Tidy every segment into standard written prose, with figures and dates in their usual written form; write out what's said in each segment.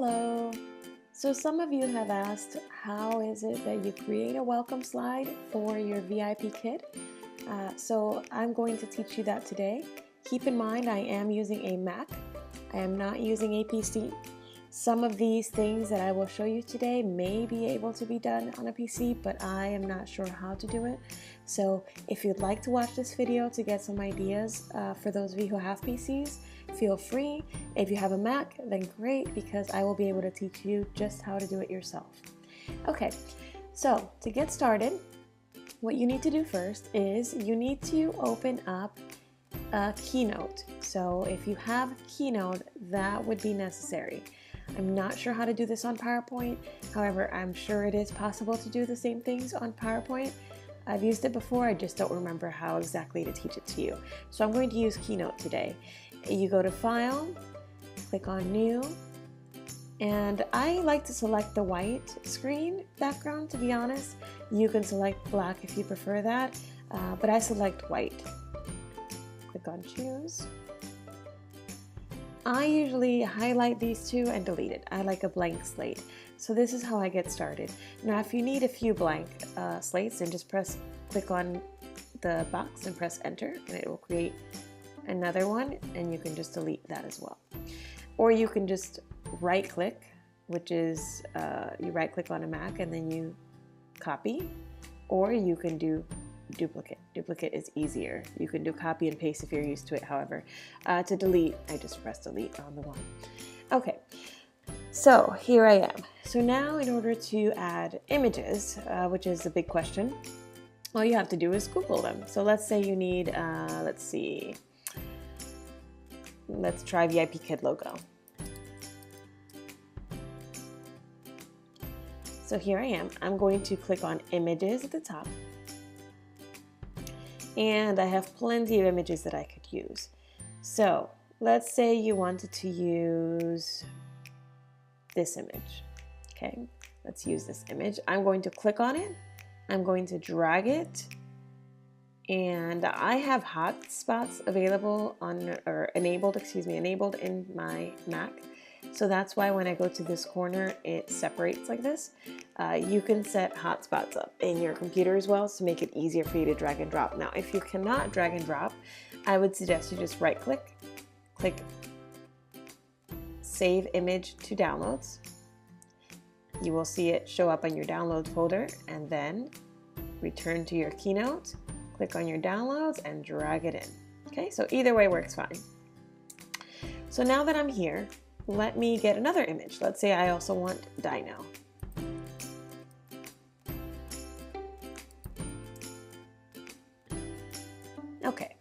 Hello! So some of you have asked, how is it that you create a welcome slide for your VIPKid? So I'm going to teach you that today. Keep in mind I am using a Mac. I am not using a PC. Some of these things that I will show you today may be able to be done on a PC, but I am not sure how to do it. So if you'd like to watch this video to get some ideas for those of you who have PCs, feel free. If you have a Mac, then great, because I will be able to teach you just how to do it yourself. Okay, so to get started, what you need to do first is you need to open up Keynote. So if you have Keynote, that would be necessary. I'm not sure how to do this on PowerPoint. However, I'm sure it is possible to do the same things on PowerPoint. I've used it before, I just don't remember how exactly to teach it to you. So I'm going to use Keynote today. You go to File, click on New, and I like to select the white screen background, to be honest. You can select black if you prefer that, but I select white. Click on Choose. I usually highlight these two and delete it. I like a blank slate. So this is how I get started. Now if you need a few blank slates, then just click on the box and press enter, and it will create another one, and you can just delete that as well. Or you can just right click, which is you right click on a Mac and then you copy, or you can do duplicate. Duplicate is easier. You can do copy and paste if you're used to it. However, to delete, I just press delete on the one. Okay, so here I am. So now in order to add images, which is a big question, all you have to do is Google them. So let's say you need, let's try VIPKid logo. So here I am. I'm going to click on images at the top. And I have plenty of images that I could use. So let's say you wanted to use this image. Okay, let's use this image. I'm going to click on it. I'm going to drag it. And I have hotspots available enabled in my Mac. So that's why when I go to this corner, it separates like this. You can set hotspots up in your computer as well to make it easier for you to drag and drop. Now, if you cannot drag and drop, I would suggest you just right click, click Save Image to Downloads. You will see it show up on your downloads folder, and then return to your Keynote, click on your downloads and drag it in. Okay, so either way works fine. So now that I'm here, let me get another image. Let's say I also want Dino. Okay,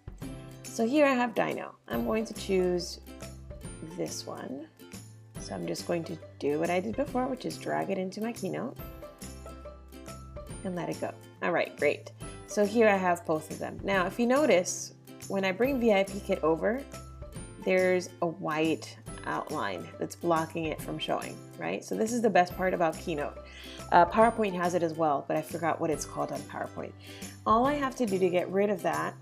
so here I have Dino. I'm going to choose this one. So I'm just going to do what I did before, which is drag it into my Keynote and let it go. All right, great. So here I have both of them. Now, if you notice, when I bring VIPKid over, there's a white outline that's blocking it from showing, right? So this is the best part about Keynote. PowerPoint has it as well, but I forgot what it's called on PowerPoint. All I have to do to get rid of that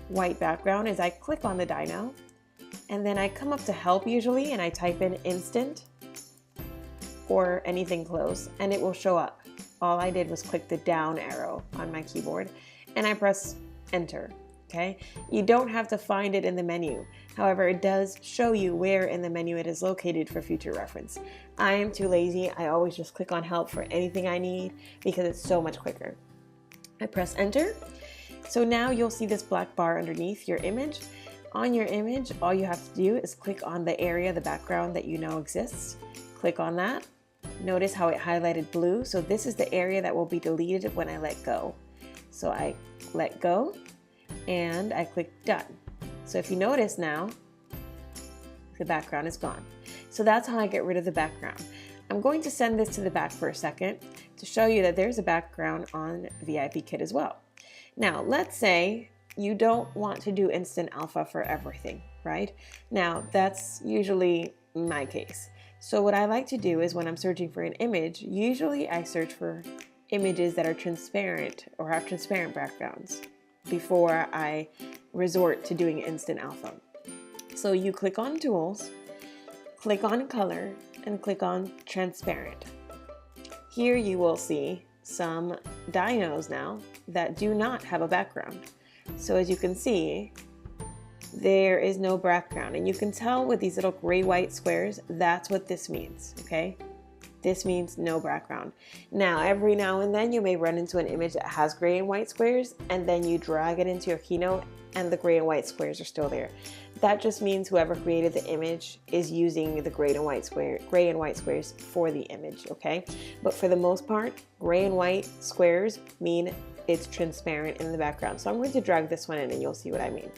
white background is I click on the Dino, and then I come up to help usually, and I type in instant or anything close, and it will show up. All I did was click the down arrow on my keyboard, and I press enter. Okay, you don't have to find it in the menu. However, it does show you where in the menu it is located for future reference. I am too lazy. I always just click on help for anything I need because it's so much quicker. I press enter. So now you'll see this black bar underneath your image. On your image, all you have to do is click on the area, the background that you know exists. Click on that. Notice how it highlighted blue. So this is the area that will be deleted when I let go. So I let go, and I click done. So if you notice now, the background is gone. So that's how I get rid of the background. I'm going to send this to the back for a second to show you that there's a background on VIPKid as well. Now, let's say you don't want to do instant alpha for everything, right? Now, that's usually my case. So what I like to do is when I'm searching for an image, usually I search for images that are transparent or have transparent backgrounds before I resort to doing instant alpha. So you click on tools, click on color, and click on transparent. Here you will see some dinos now that do not have a background. So as you can see, there is no background, and you can tell with these little gray-white squares, that's what this means, okay? This means no background. Now, every now and then you may run into an image that has gray and white squares, and then you drag it into your Keynote and the gray and white squares are still there. That just means whoever created the image is using the gray and white squares for the image, okay? But for the most part, gray and white squares mean it's transparent in the background. So I'm going to drag this one in and you'll see what I mean.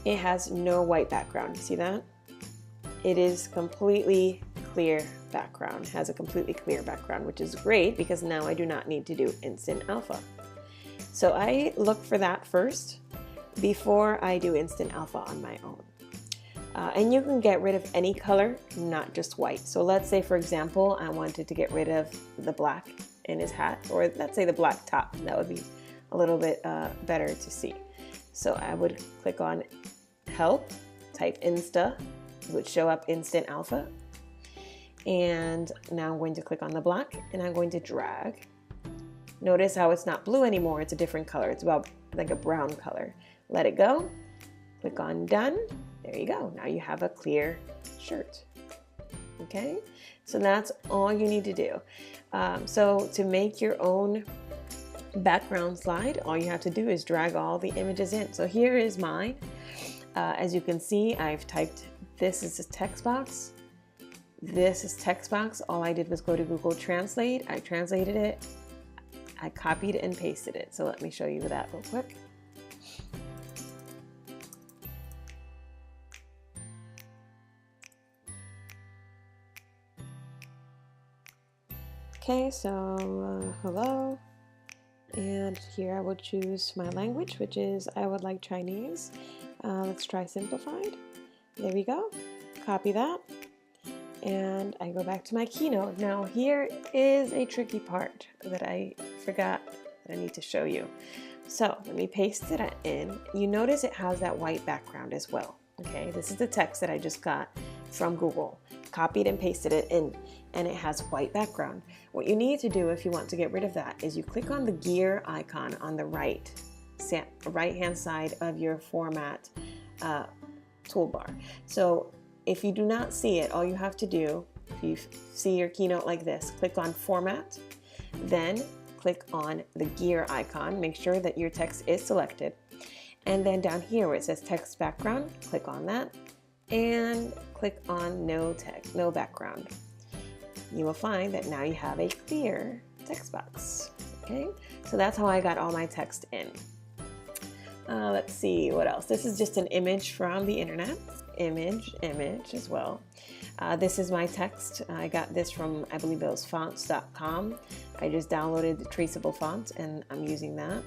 It has no white background, you see that? It is completely clear background, has a completely clear background, which is great because now I do not need to do instant alpha. So I look for that first before I do instant alpha on my own. And you can get rid of any color, not just white. So let's say, for example, I wanted to get rid of the black in his hat, or let's say the black top. That would be a little bit better to see. So I would click on help, type insta, it would show up instant alpha. And now I'm going to click on the black and I'm going to drag. Notice how it's not blue anymore, it's a different color. It's about like a brown color. Let it go, click on done. There you go, now you have a clear shirt. Okay, so that's all you need to do. So to make your own background slide, all you have to do is drag all the images in. So here is mine. As you can see, I've typed, this is a text box. This is text box. All I did was go to Google Translate. I translated it. I copied and pasted it. So let me show you that real quick. Okay, so hello. And here I will choose my language, which is I would like Chinese. Let's try simplified. There we go. Copy that. And I go back to my Keynote. Now here is a tricky part that I forgot that I need to show you. So let me paste it in. You notice it has that white background as well. Okay, this is the text that I just got from Google. Copied and pasted it in, and it has white background. What you need to do if you want to get rid of that is you click on the gear icon on the right hand side of your format toolbar. So if you do not see it, all you have to do, if you see your Keynote like this, click on Format, then click on the gear icon, make sure that your text is selected, and then down here where it says Text Background, click on that, and click on No Background. You will find that now you have a clear text box. Okay, so that's how I got all my text in. Let's see what else. This is just an image from the internet. Image as well. This is my text. I got this from, I believe it was fonts.com. I just downloaded the traceable font and I'm using that.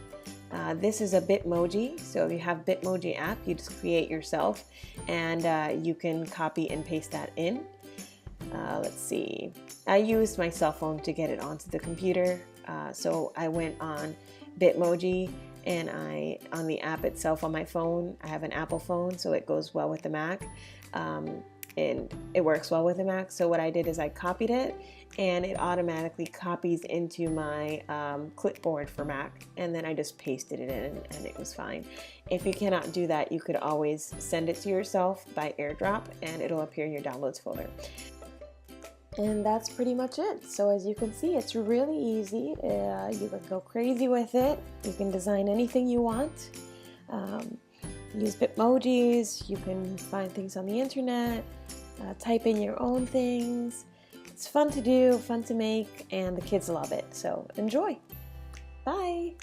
This is a Bitmoji. So if you have Bitmoji app, you just create yourself and you can copy and paste that in. Let's see. I used my cell phone to get it onto the computer. So I went on Bitmoji and on the app itself on my phone, I have an Apple phone, so it goes well with the Mac, and it works well with the Mac. So what I did is I copied it, and it automatically copies into my clipboard for Mac, and then I just pasted it in, and it was fine. If you cannot do that, you could always send it to yourself by AirDrop, and it'll appear in your downloads folder. And that's pretty much it. So as you can see, it's really easy. You can go crazy with it. You can design anything you want. Use Bitmojis. You can find things on the internet. Type in your own things. It's fun to do, fun to make, and the kids love it. So enjoy. Bye.